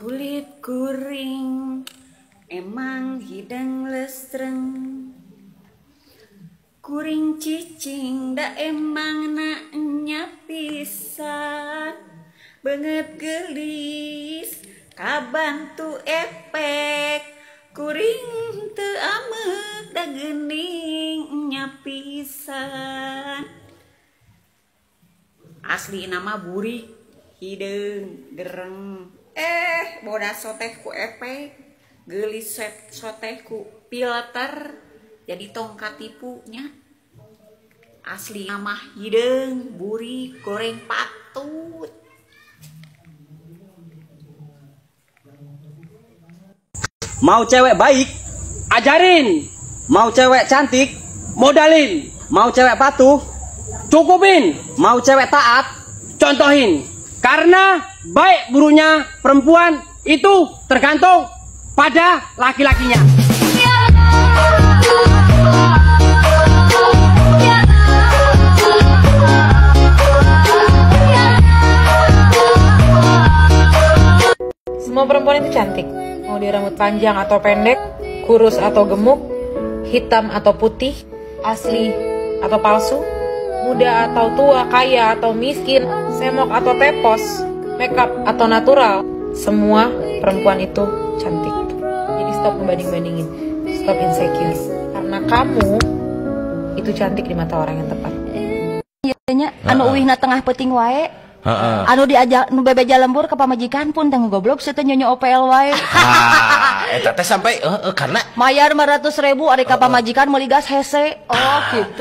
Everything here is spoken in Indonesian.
Kulit kuring emang hidang lestreng, kuring cicing da emang naknya pisan, banget gelis kabantu efek, kuring teu ameuk da geningnya pisan. Asli nama burik hideung gereng, bodas soteh ku efek, gelis soteh ku filter, jadi tongkat tipunya. Asli nama hideung burik goreng patut. Mau cewek baik, ajarin. Mau cewek cantik, modalin. Mau cewek patuh, cukupin. Mau cewek taat, contohin. Karena baik buruknya perempuan itu tergantung pada laki-lakinya. Semua perempuan itu cantik. Mau dia rambut panjang atau pendek, kurus atau gemuk, hitam atau putih, asli atau palsu, muda atau tua, kaya atau miskin, semok atau tepos, makeup atau natural, semua perempuan itu cantik. Jadi stop membanding-bandingin, stop insecure. Karena kamu itu cantik di mata orang yang tepat. Nya anu uwihna tengah peuting wae. Anu diajak nu bebeja lembur ke pamajikan pun teh goblok seut nyonya OPL wae. Eta teh sampai karena mayar 500.000 ari ka pamajikan meuli gas hese. Oh gitu.